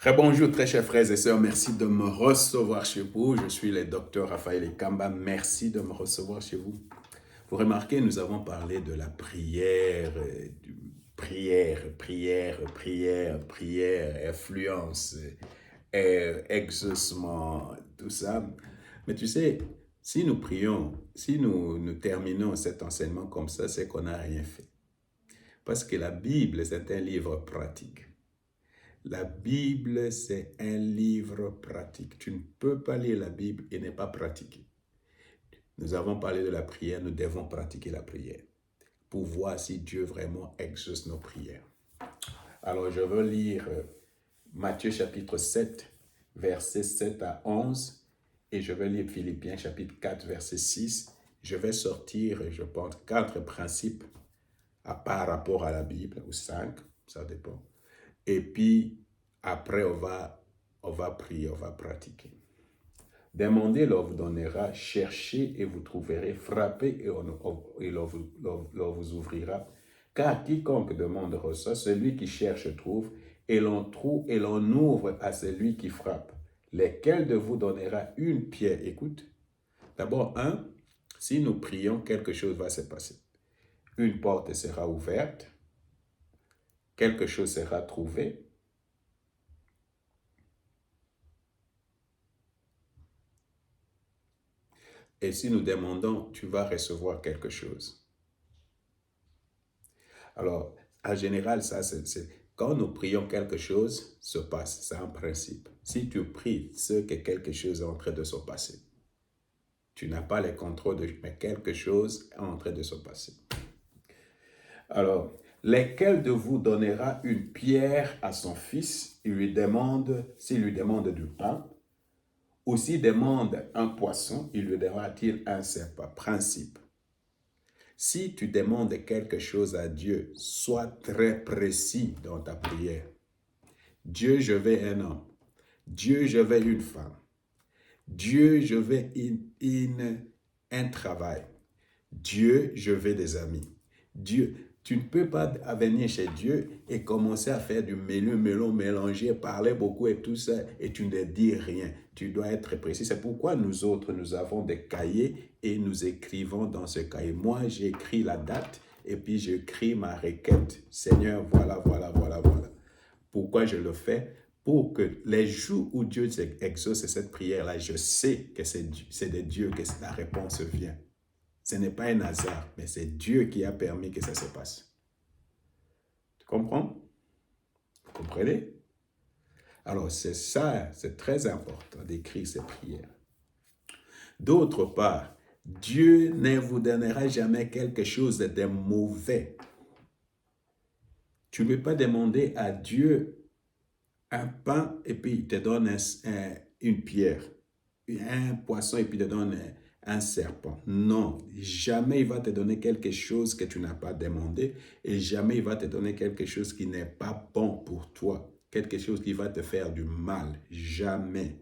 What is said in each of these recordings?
Très bonjour, très chers frères et sœurs. Merci de me recevoir chez vous. Je suis le docteur Raphaël Ekamba. Merci de me recevoir chez vous. Vous remarquez, nous avons parlé de la prière, prière, influence, exaucement, tout ça. Mais tu sais, si nous prions, si nous terminons cet enseignement comme ça, c'est qu'on n'a rien fait. Parce que la Bible, c'est un livre pratique. La Bible, c'est un livre pratique. Tu ne peux pas lire la Bible et ne pas pratiquer. Nous avons parlé de la prière, nous devons pratiquer la prière pour voir si Dieu vraiment exauce nos prières. Alors, je veux lire Matthieu chapitre 7, versets 7 à 11, et je vais lire Philippiens chapitre 4, verset 6. Je vais sortir, je pense, 4 principes par rapport à la Bible, ou 5, ça dépend. Et puis, après, on va prier, on va pratiquer. Demandez, l'on vous donnera. Cherchez et vous trouverez. Frappez et l'on vous ouvrira. Car quiconque demande reçoit, celui qui cherche trouve, et l'on trouve et l'on ouvre à celui qui frappe. Lequel de vous donnera une pierre? Écoute, d'abord, si nous prions, quelque chose va se passer. Une porte sera ouverte, quelque chose sera trouvé. Et si nous demandons, tu vas recevoir quelque chose. Alors, en général, quand nous prions, quelque chose se passe. C'est un principe. Si tu pries, c'est que quelque chose est en train de se passer. Tu n'as pas le contrôle mais quelque chose est en train de se passer. Alors, lequel de vous donnera une pierre à son fils, s'il lui demande du pain, ou s'il demande un poisson, il lui donnera-t-il un serpent? Principe. Si tu demandes quelque chose à Dieu, sois très précis dans ta prière. Dieu, je veux un homme. Dieu, je veux une femme. Dieu, je veux un travail. Dieu, je veux des amis. Dieu, tu ne peux pas venir chez Dieu et commencer à faire du melon, mélanger, parler beaucoup et tout ça, et tu ne dis rien. Tu dois être précis. C'est pourquoi nous autres, nous avons des cahiers et nous écrivons dans ce cahier. Moi, j'écris la date et puis j'écris ma requête. Seigneur, voilà. Pourquoi je le fais? Pour que les jours où Dieu exauce cette prière-là, je sais que c'est de Dieu que la réponse vient. Ce n'est pas un hasard, mais c'est Dieu qui a permis que ça se passe. Tu comprends? Vous comprenez? Alors, c'est ça, c'est très important d'écrire ces prières. D'autre part, Dieu ne vous donnera jamais quelque chose de mauvais. Tu ne peux pas demander à Dieu un pain et puis il te donne une pierre, un poisson et puis il te donne un serpent. Non, jamais il va te donner quelque chose que tu n'as pas demandé et jamais il va te donner quelque chose qui n'est pas bon pour toi, quelque chose qui va te faire du mal. Jamais.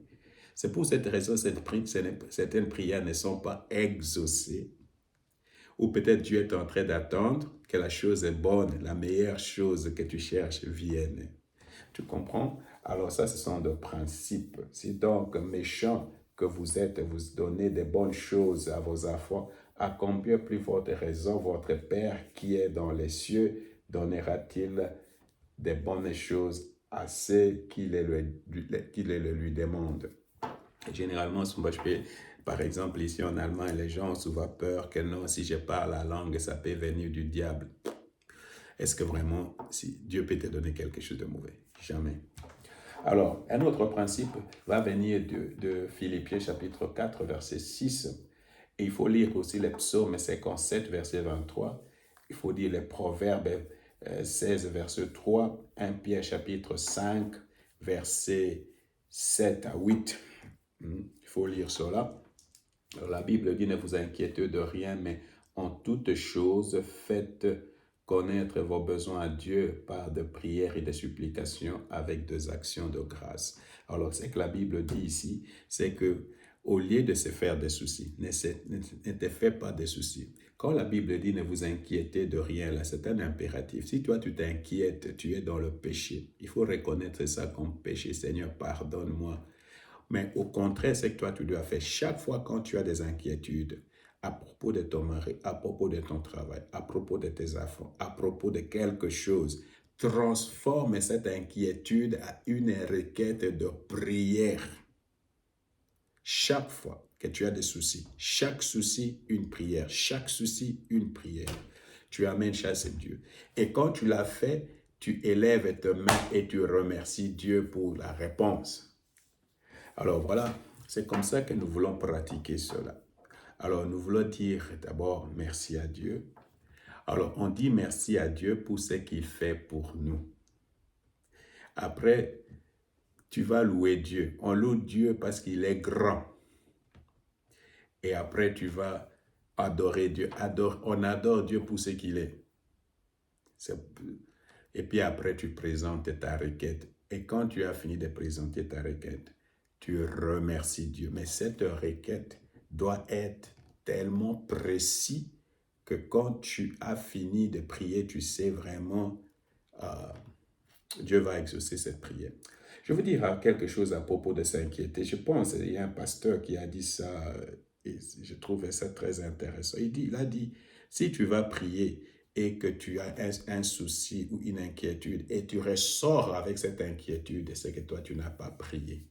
C'est pour cette raison que certaines prières ne sont pas exaucées. Ou peut-être Dieu est en train d'attendre que la chose est bonne, la meilleure chose que tu cherches vienne. Tu comprends? Alors ça, ce sont des principes. Si donc méchant que vous êtes, vous donnez des bonnes choses à vos enfants, à combien plus forte raison votre Père qui est dans les cieux donnera-t-il des bonnes choses à ceux qui les lui demandent? Généralement, par exemple, ici en Allemagne, les gens ont souvent peur que non, si je parle la langue, ça peut venir du diable. Est-ce que vraiment, si Dieu peut te donner quelque chose de mauvais? Jamais. Alors, un autre principe va venir de Philippiens chapitre 4, verset 6. Et il faut lire aussi les psaumes 57, verset 23. Il faut lire les proverbes 16, verset 3. 1 Pierre chapitre 5, verset 7 à 8. Il faut lire cela. Alors, la Bible dit, ne vous inquiétez de rien, mais en toutes choses, faites connaître vos besoins à Dieu par de prières et de supplications avec des actions de grâce. Alors, ce que la Bible dit ici, c'est que au lieu de se faire des soucis, ne te fais pas des soucis. Quand la Bible dit ne vous inquiétez de rien, là, c'est un impératif. Si toi tu t'inquiètes, tu es dans le péché. Il faut reconnaître ça comme péché. Seigneur, pardonne-moi. Mais au contraire, c'est que toi tu dois faire chaque fois quand tu as des inquiétudes à propos de ton mari, à propos de ton travail, à propos de tes enfants, à propos de quelque chose, transforme cette inquiétude à une requête de prière. Chaque fois que tu as des soucis, chaque souci, une prière. Chaque souci, une prière. Tu amènes chasse Dieu. Et quand tu l'as fait, tu élèves tes mains et tu remercies Dieu pour la réponse. Alors voilà, c'est comme ça que nous voulons pratiquer cela. Alors nous voulons dire d'abord merci à Dieu. Alors on dit merci à Dieu pour ce qu'il fait pour nous. Après, tu vas louer Dieu. On loue Dieu parce qu'il est grand. Et après, tu vas adorer Dieu. On adore Dieu pour ce qu'il est. Et puis après, tu présentes ta requête. Et quand tu as fini de présenter ta requête, tu remercies Dieu. Mais cette requête doit être tellement précise que quand tu as fini de prier, tu sais vraiment, Dieu va exaucer cette prière. Je veux dire quelque chose à propos de s'inquiéter. Je pense qu'il y a un pasteur qui a dit ça, et je trouvais ça très intéressant. Il a dit, si tu vas prier et que tu as un souci ou une inquiétude et tu ressors avec cette inquiétude, c'est que toi, tu n'as pas prié.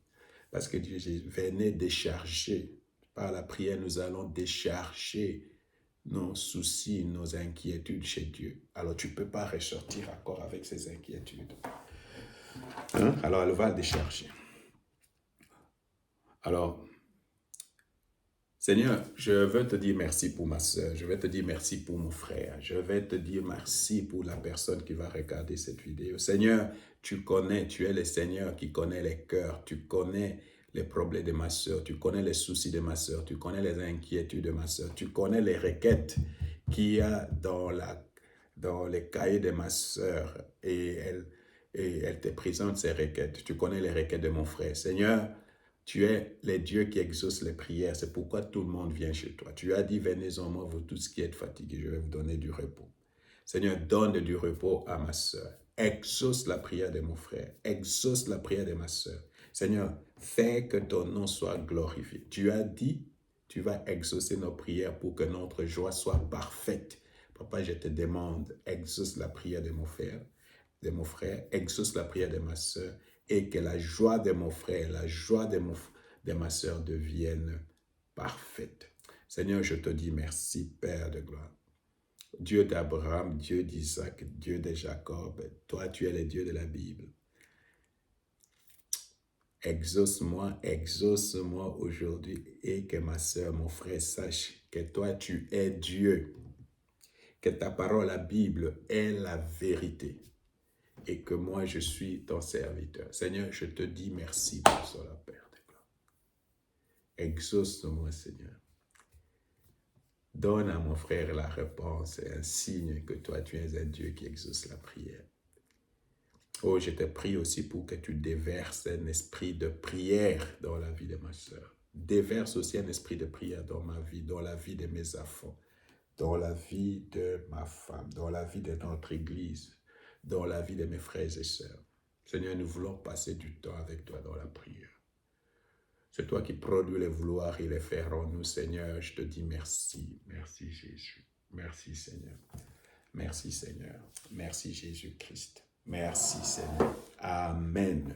Parce que Dieu venait décharger. Par la prière, nous allons décharger nos soucis, nos inquiétudes chez Dieu. Alors, tu ne peux pas ressortir encore avec ces inquiétudes. Hein? Alors, elle va décharger. Alors, Seigneur, je veux te dire merci pour ma soeur, je vais te dire merci pour mon frère, je vais te dire merci pour la personne qui va regarder cette vidéo. Seigneur, tu connais, tu es le Seigneur qui connaît les cœurs, tu connais les problèmes de ma soeur, tu connais les soucis de ma soeur, tu connais les inquiétudes de ma soeur, tu connais les requêtes qu'il y a dans les cahiers de ma soeur et elle te présente ces requêtes. Tu connais les requêtes de mon frère. Seigneur, tu es le Dieu qui exauce les prières. C'est pourquoi tout le monde vient chez toi. Tu as dit, venez en moi, vous tous qui êtes fatigués, je vais vous donner du repos. Seigneur, donne du repos à ma soeur. Exauce la prière de mon frère. Exauce la prière de ma soeur. Seigneur, fais que ton nom soit glorifié. Tu as dit, tu vas exaucer nos prières pour que notre joie soit parfaite. Papa, je te demande, exauce la prière de mon frère, exauce la prière de ma soeur, et que la joie de mon frère, la joie de ma soeur devienne parfaite. Seigneur, je te dis merci, Père de gloire. Dieu d'Abraham, Dieu d'Isaac, Dieu de Jacob, toi tu es le Dieu de la Bible. Exauce-moi aujourd'hui et que ma soeur, mon frère sache que toi tu es Dieu, que ta parole, la Bible, est la vérité. Et que moi, je suis ton serviteur. Seigneur, je te dis merci pour cela, Père de gloire. Exauce-moi, Seigneur. Donne à mon frère la réponse et un signe que toi, tu es un Dieu qui exauce la prière. Oh, je te prie aussi pour que tu déverses un esprit de prière dans la vie de ma soeur. Déverse aussi un esprit de prière dans ma vie, dans la vie de mes enfants, dans la vie de ma femme, dans la vie de notre Église, dans la vie de mes frères et sœurs. Seigneur, nous voulons passer du temps avec toi dans la prière. C'est toi qui produis les vouloirs et les faire en nous, Seigneur. Je te dis merci. Merci Jésus. Merci Seigneur. Merci Seigneur. Merci Jésus-Christ. Merci Seigneur. Amen.